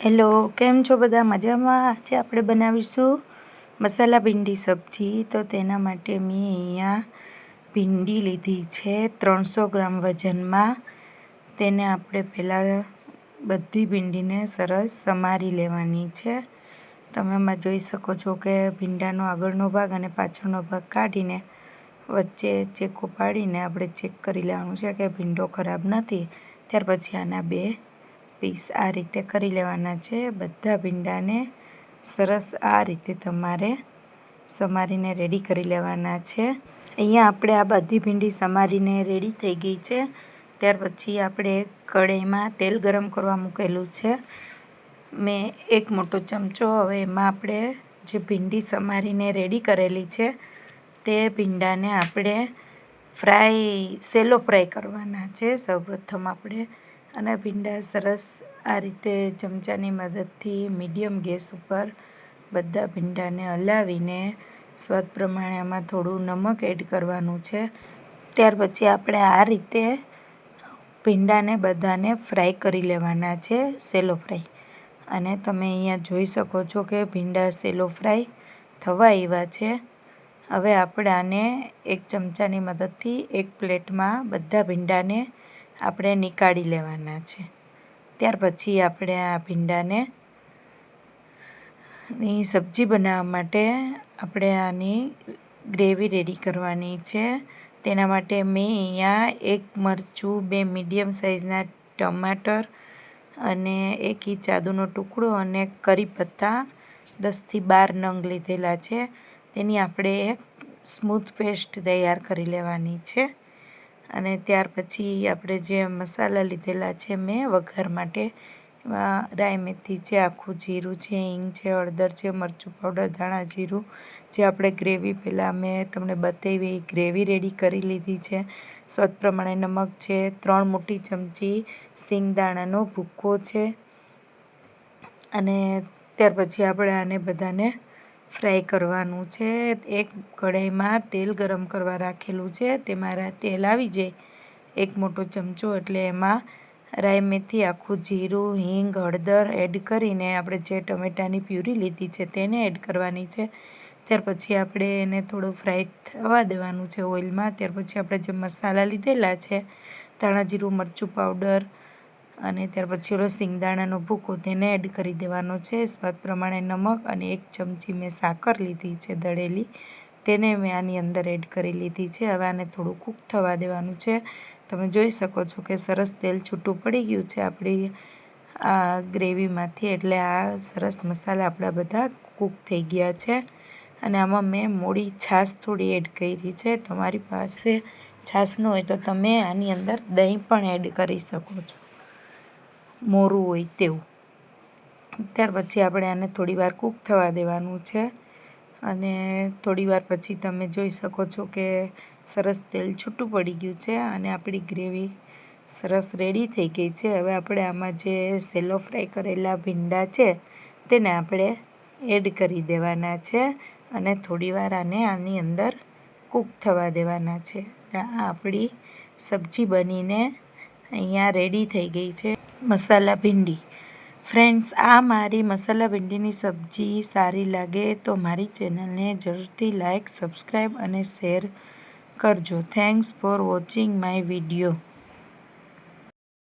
Hello, કેમ છો બધા? મજામાં? આજે આપણે બનાવીશું મસાલા ભીંડી સબ્જી. તો તેના માટે મેં અહીંયા ભીંડી લીધી છે 300 ગ્રામ વજનમાં. તેને આપણે પહેલાં બધી ભીંડીને સરસ સમારી લેવાની છે. તમે એમાં જોઈ શકો છો કે ભીંડાનો આગળનો ભાગ અને પાછળનો ભાગ કાઢીને વચ્ચે ચેકો પાડીને આપણે ચેક કરી લેવાનું છે કે ભીંડો ખરાબ નથી. ત્યાર પછી આના 2 પીસ આ રીતે કરી લેવાના છે. બધા ભીંડાને સરસ આ રીતે તમારે સમારીને રેડી કરી લેવાના છે. અહીંયા આપણે આ બધી ભીંડી સમારીને રેડી થઈ ગઈ છે. ત્યાર પછી આપણે કઢાઈમાં તેલ ગરમ કરવા મૂકેલું છે. મેં 1 મોટો ચમચો, હવે એમાં આપણે જે ભીંડી સમારીને રેડી કરેલી છે તે ભીંડાને આપણે સેલો ફ્રાય કરવાના છે. સૌપ્રથમ આપણે અને ભીંડા સરસ આ રીતે ચમચાની મદદથી મીડિયમ ગેસ ઉપર બધા ભીંડાને હલાવીને સ્વાદ પ્રમાણે આમાં થોડું નમક એડ કરવાનું છે. ત્યાર પછી આપણે આ રીતે ભીંડાને બધાને ફ્રાય કરી લેવાના છે, સેલો ફ્રાય. અને તમે અહીંયા જોઈ શકો છો કે ભીંડા સેલો ફ્રાય થવા આવ્યા છે. હવે આપણે આને એક ચમચાની મદદથી એક પ્લેટમાં બધા ભીંડાને આપણે નીકાળી લેવાના છે. ત્યાર પછી આપણે આ ભીંડાને સબ્જી બનાવવા માટે આપણે આની ગ્રેવી રેડી કરવાની છે. તેના માટે મેં અહીંયા 1 મરચું, 2 મીડિયમ સાઇઝના ટમાટર અને 1 ઇંચ આદુનો ટુકડો અને કરી પત્તા 10થી 12 નંગ લીધેલા છે. તેની આપણે એક સ્મૂથ પેસ્ટ તૈયાર કરી લેવાની છે. અને ત્યાર પછી આપણે જે મસાલા લીધેલા છે મેં વઘાર માટે, રાઈ મેથી છે, આખું જીરું છે, હિંગ છે, હળદર છે, મરચું પાવડર, ધાણા જીરું, જે આપણે ગ્રેવી પહેલાં મેં તમને બતાવી એ ગ્રેવી રેડી કરી લીધી છે. સ્વાદ પ્રમાણે નમક છે, 3 મોટી ચમચી સિંગદાણાનો ભૂક્કો છે. અને ત્યાર પછી આપણે આને બધાને ફ્રાય કરવાનું છે. એક કઢાઈમાં તેલ ગરમ કરવા રાખેલું છે. તેમાં તેલ આવી જાય 1 મોટો ચમચો એટલે એમાં રાઈ મેથી, આખું જીરું, હિંગ, હળદર એડ કરીને આપણે જે ટમેટાની પ્યુરી લીધી છે તેને એડ કરવાની છે. ત્યાર પછી આપણે એને થોડું ફ્રાય થવા દેવાનું છે ઓઇલમાં. ત્યાર પછી આપણે જે મસાલા લીધેલા છે, ધાણા જીરું, મરચું પાવડર અને ત્યાર પછી ઓલો સિંગદાણાનો ભૂકો તેને એડ કરી દેવાનો છે. સ્વાદ પ્રમાણે નમક અને 1 ચમચી મેં સાકર લીધી છે દળેલી, તેને મેં આની અંદર એડ કરી લીધી છે. હવે આને થોડું કૂક થવા દેવાનું છે. તમે જોઈ શકો છો કે સરસ તેલ છૂટું પડી ગયું છે આપણી આ ગ્રેવીમાંથી, એટલે આ સરસ મસાલા આપણા બધા કૂક થઈ ગયા છે. અને આમાં મેં મોળી છાશ થોડી એડ કરી છે. તમારી પાસે છાશ ન હોય તો તમે આની અંદર દહીં પણ એડ કરી શકો છો, મોરું હોય તેવું. ત્યાર પછી આપણે આને થોડીવાર કૂક થવા દેવાનું છે. અને થોડીવાર પછી તમે જોઈ શકો છો કે સરસ તેલ છૂટું પડી ગયું છે અને આપણી ગ્રેવી સરસ રેડી થઈ ગઈ છે. હવે આપણે આમાં જે સેલો ફ્રાય કરેલા ભીંડા છે તેને આપણે એડ કરી દેવાના છે અને થોડીવાર આની અંદર કૂક થવા દેવાના છે. આ આપણી સબ્જી બનીને અહીંયા રેડી થઈ ગઈ છે, મસાલા ભીંડી. ફ્રેન્ડ્સ, આ મારી મસાલા ભીંડીની સબ્જી સારી લાગે તો મારી ચેનલને જરૂરથી લાઈક, સબસ્ક્રાઈબ અને શેર કરજો. Thanks for watching my video.